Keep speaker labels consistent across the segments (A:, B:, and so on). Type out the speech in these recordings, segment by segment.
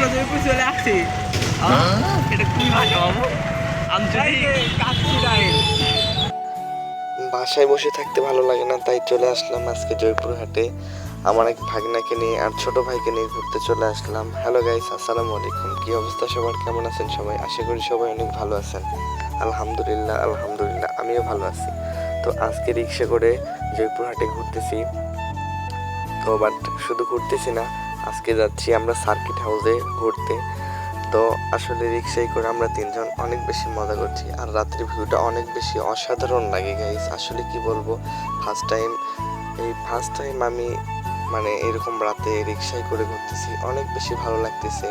A: আমরা জয়পুর চলে আসছি। এটা কি ভাষা বাবু?
B: বাসায় বসে থাকতে ভালো লাগে না, তাই চলে আসলাম আজকে জয়পুরহাটে আমার এক ভাগনাকে নিয়ে আর ছোট ভাইকে নিয়ে ঘুরতে চলে আসলাম। হ্যালো গাইস, আসসালামু আলাইকুম। কি অবস্থা সবার, কেমন আছেন সবাই? আশা করি সবাই অনেক ভালো আছেন। আলহামদুলিল্লাহ আলহামদুলিল্লাহ, আমিও ভালো আছি। তো আজকে রিক্সা করে জয়পুরহাটে ঘুরতেছি। তো বাট শুধু ঘুরতেছি না, আজকে যাচ্ছি আমরা সার্কিট হাউসে ঘুরতে। তো আসলে রিক্সায় করে আমরা তিনজন অনেক বেশি মজা করছি আর রাত্রির ভিউটা অনেক বেশি অসাধারণ লাগে গাইস। আসলে কি বলবো, ফার্স্ট টাইম আমি মানে এরকম রাতে রিক্সায় করে ঘুরতেছি, অনেক বেশি ভালো লাগতেছে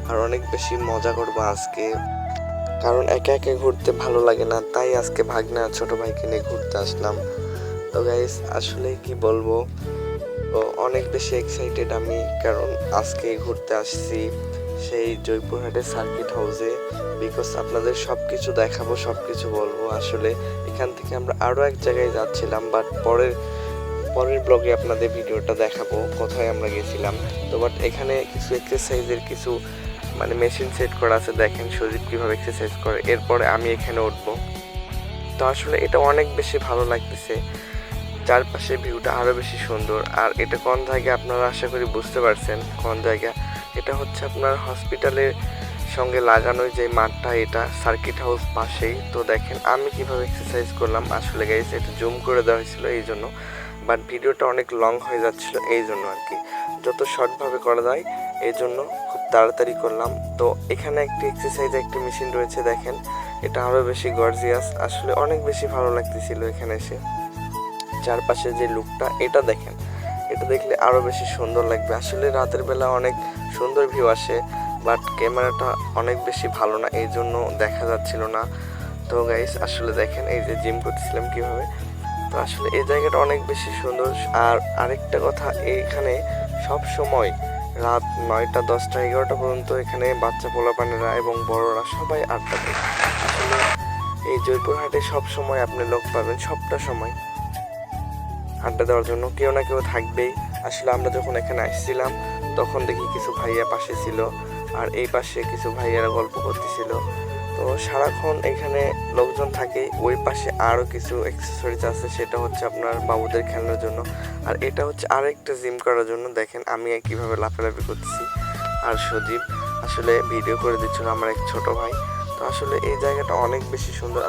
B: আর অনেক বেশি মজা করবো আজকে। কারণ একা একা ঘুরতে ভালো লাগে না, তাই আজকে ভাগনা ছোট ভাইকে নিয়ে ঘুরতে আসলাম। তো গাইস আসলে কি বলবো, তো অনেক বেশি এক্সাইটেড আমি, কারণ আজকে ঘুরতে আসছি সেই জয়পুরহাটের সার্কিট হাউসে। বিকজ আপনাদের সব কিছু দেখাবো, সব কিছু বলবো। আসলে এখান থেকে আমরা আরও এক জায়গায় যাচ্ছিলাম, বাট পরের ব্লগে আপনাদের ভিডিওটা দেখাবো কোথায় আমরা গেছিলাম। তো বাট এখানে কিছু এক্সারসাইজের কিছু মানে মেশিন সেট করা আছে, দেখেন সজীব কীভাবে এক্সারসাইজ করে। এরপরে আমি এখানে উঠবো। তো আসলে এটা অনেক বেশি ভালো লাগতেছে, চারপাশে ভিউটা আরও বেশি সুন্দর। আর এটা কোন জায়গা আপনারা আশা করি বুঝতে পারছেন কোন জায়গা। এটা হচ্ছে আপনার হসপিটালের সঙ্গে লাগানো যে মাঠটা, এটা সার্কিট হাউস পাশেই। তো দেখেন আমি কিভাবে এক্সারসাইজ করলাম। আসলে গাইস এটা জুম করে দেওয়া হয়েছিল এই জন্য, বাট ভিডিওটা অনেক লং হয়ে যাচ্ছিল এই জন্য আর কি। যত শর্টভাবে করা যায় এই জন্য খুব তাড়াতাড়ি করলাম। তো এখানে একটি এক্সারসাইজ একটি মেশিন রয়েছে, দেখেন এটা আরও বেশি গর্জিয়াস। আসলে অনেক বেশি ভালো লাগতেছিল এখানে এসে। চারপাশে যে লুকটা এটা দেখেন, এটা দেখলে আরও বেশি সুন্দর লাগবে। আসলে রাতের বেলা অনেক সুন্দর ভিউ আসে, বাট ক্যামেরাটা অনেক বেশি ভালো না, এই জন্য দেখা যাচ্ছিল না। তো গাইস আসলে দেখেন এই যে জিম করতেছিলাম কীভাবে। তো আসলে এই জায়গাটা অনেক বেশি সুন্দর। আর আরেকটা কথা, এইখানে সব সময় রাত 9টা 10টা 11টা পর্যন্ত এখানে বাচ্চা পোলাপানেরা এবং বড়রা সবাই আড্ডা দেয়। আসলে এই জয়পুরহাটে সব সময় আপনি লোক পাবেন, সবটা সময় আড্ডা দেওয়ার জন্য কেউ না কেউ থাকবেই। আসলে আমরা যখন এখানে আসছিলাম তখন দেখি কিছু ভাইয়া পাশে ছিল আর এই পাশে কিছু ভাইয়ারা গল্প করতেছিল। তো সারাক্ষণ এখানে লোকজন থাকে। ওই পাশে আরও কিছু অ্যাক্সেসরিজ আছে, সেটা হচ্ছে আপনার বাবুদের খেলানোর জন্য। আর এটা হচ্ছে আরেকটা জিম করার জন্য। দেখেন আমি কীভাবে লাফালাফি করতেছি আর সজীব আসলে ভিডিও করে দিচ্ছিল, আমার এক ছোট ভাই। তো আসলে এই জায়গাটা অনেক বেশি সুন্দর।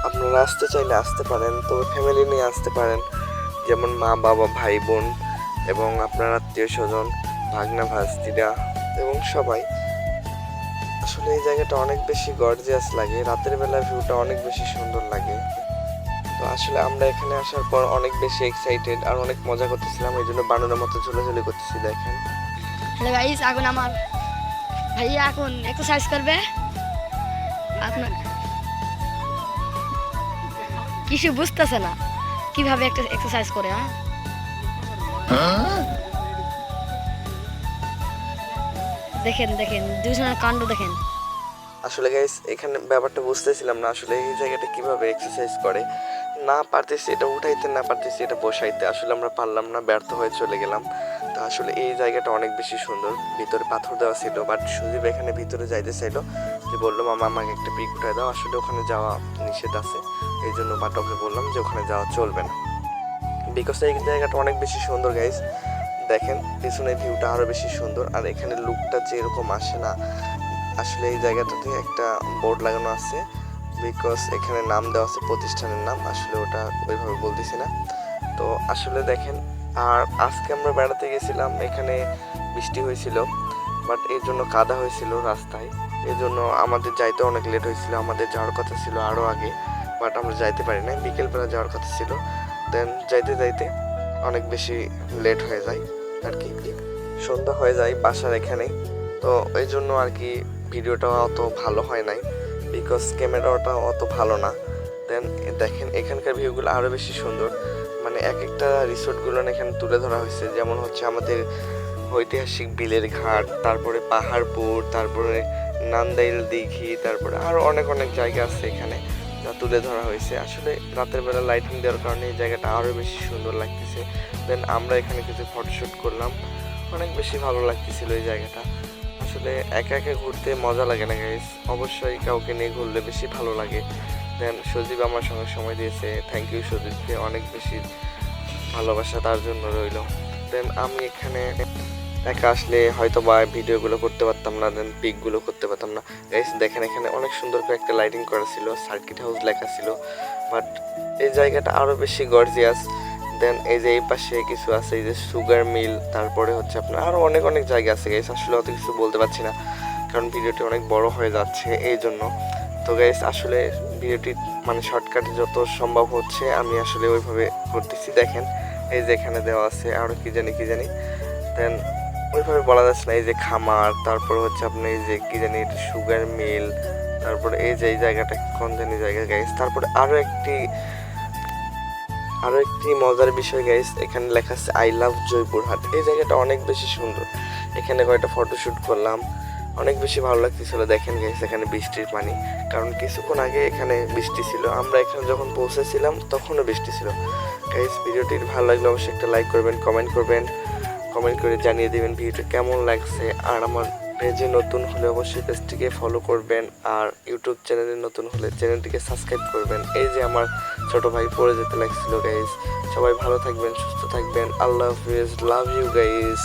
B: আপনারা আসতে চাইলে আসতে পারেন, তবে ফ্যামিলি নিয়ে আসতে পারেন, যেমন মা বাবা ভাই বোন এবং আপনার আত্মীয় স্বজন ভাগনা ভাস্তিরা এবং সবাই। আসলে এই জায়গাটা অনেক বেশি গর্জিয়াস লাগে, রাতের বেলা ভিউটা অনেক বেশি সুন্দর লাগে। তো আসলে আমরা এখানে আসার পর অনেক বেশি এক্সাইটেড আর অনেক মজা করতেছিলাম, এই জন্য বানরের মতো ঝুলাঝুলি করতেছি। দেখেন
C: হ্যালো গাইস, এখন আমার ভাইয়া এখন এক্সারসাইজ করবে। আপনার কিছু বুঝতেছে না কিভাবে একটা এক্সারসাইজ করে। দেখেন দেখেন দুজনের কাণ্ড দেখেন।
B: আসলে গাইস এখানে ব্যাপারটা বুঝতেছিলাম না, আসলে এই জায়গাটা কিভাবে এক্সারসাইজ করে। না পারতেছি এটা উঠাইতে, না পারতেছি এটা বসাইতে। আসলে আমরা পারলাম না, ব্যর্থ হয়ে চলে গেলাম। তো আসলে এই জায়গাটা অনেক বেশি সুন্দর, ভিতরে পাথর দেওয়া ছিল, বাট সুদীপ এখানে ভিতরে যাইতে চাইলো, যে বললো মামা আমাকে একটা পিক উঠাই দাও। আসলে ওখানে যাওয়া নিষেধ আছে, এই জন্য বাট ওকে বললাম যে ওখানে যাওয়া চলবে না, বিকজ এই জায়গাটা অনেক বেশি সুন্দর গাইস। দেখেন পিছনের ভিউটা আরও বেশি সুন্দর আর এখানে লুকটা যেরকম আসে না। আসলে এই জায়গাটাতে একটা বোর্ড লাগানো আছে, বিকজ এখানে নাম দেওয়া আছে প্রতিষ্ঠানের নাম, আসলে ওটা ওইভাবে বলতেছি না। তো আসলে দেখেন, আর আজকে আমরা বেড়াতে গেছিলাম, এখানে বৃষ্টি হয়েছিল, বাট এর জন্য কাদা হয়েছিল রাস্তায়, এর জন্য আমাদের যাইতে অনেক লেট হয়েছিল। আমাদের যাওয়ার কথা ছিল আরও আগে, বাট আমরা যাইতে পারি না, বিকেলবেলা যাওয়ার কথা ছিল। দেন যাইতে যাইতে অনেক বেশি লেট হয়ে যায় আর কি, সন্ধ্যা হয়ে যায় বাসার এখানেই। তো এই জন্য আর কি ভিডিওটা অত ভালো হয় নাই, বিকজ ক্যামেরাটা অত ভালো না। দেন দেখেন এখানকার ভিউগুলো আরও বেশি সুন্দর, মানে এক একটা রিসোর্টগুলো এখানে তুলে ধরা হয়েছে। যেমন হচ্ছে আমাদের ঐতিহাসিক বিলের ঘাট, তারপরে পাহাড়পুর, তারপরে নান্দাইল দিঘি, তারপরে আরও অনেক অনেক জায়গা আছে এখানে যা তুলে ধরা হয়েছে। আসলে রাতের বেলা লাইটিং দেওয়ার কারণে এই জায়গাটা আরও বেশি সুন্দর লাগতেছে। দেন আমরা এখানে কিছু ফটোশ্যুট করলাম, অনেক বেশি ভালো লাগতেছিল এই জায়গাটা। আসলে একা একা ঘুরতে মজা লাগে না গাইস, অবশ্যই কাউকে নিয়ে ঘুরলে বেশি ভালো লাগে। দেন সজীব আমার সঙ্গে সময় দিয়েছে, থ্যাংক ইউ সজীবকে, অনেক বেশি ভালোবাসা তার জন্য রইল। দেন আমি এখানে একা আসলে হয়তো বা ভিডিওগুলো করতে পারতাম না, দেন পিকগুলো করতে পারতাম না। গাইস দেখেন এখানে অনেক সুন্দর করে একটা লাইটিং করা ছিল, সার্কিট হাউস লেখা ছিল, বাট এই জায়গাটা আরও বেশি গর্জিয়াস। দেন এই যে এই পাশে কিছু আছে, এই যে সুগার মিল, তারপরে হচ্ছে আপনার আরও অনেক অনেক জায়গা আছে গাইস, আসলে অত কিছু বলতে পারছি না কারণ ভিডিওটি অনেক বড় হয়ে যাচ্ছে এই জন্য। তো গাইস আসলে ভিডিওটি মানে শর্টকাটে যত সম্ভব হচ্ছে আমি আসলে ওইভাবে করতেছি। দেখেন এই যে এখানে দেওয়া আছে আরও কি জানি দেন ওইভাবে বলা যাচ্ছে না, এই যে খামার, তারপর হচ্ছে আপনার এই যে কি জানি সুগার মিল, তারপরে এই যে এই জায়গাটা কোন জানি জায়গা গাইস। তারপরে আরও একটি মজার বিষয় গাইস, এখানে লেখা আছে আই লাভ জয়পুরহাট। এই জায়গাটা অনেক বেশি সুন্দর, এখানে কয়েকটা ফটোশ্যুট করলাম, অনেক বেশি ভালো লাগতেছিল। দেখেন গাইস এখানে বৃষ্টির পানি, কারণ কিছুক্ষণ আগে এখানে বৃষ্টি ছিল, আমরা এখানে যখন পৌঁছেছিলাম তখনও বৃষ্টি ছিল। গাইস ভিডিওটি ভালো লাগলে অবশ্যই একটা লাইক করবেন, কমেন্ট করে জানিয়ে দেবেন ভিডিওটা কেমন লাগছে। আর আমার পেজে নতুন হলে অবশ্যই পেজটিকে ফলো করবেন, আর ইউটিউব চ্যানেলে নতুন হলে চ্যানেলটিকে সাবস্ক্রাইব করবেন। এই যে আমার ছোট ভাই পড়ে যেতে লাগছিল গাইস। সবাই ভালো থাকবেন, সুস্থ থাকবেন, আল্লাহ হাফিজ, লাভ ইউ গাইস।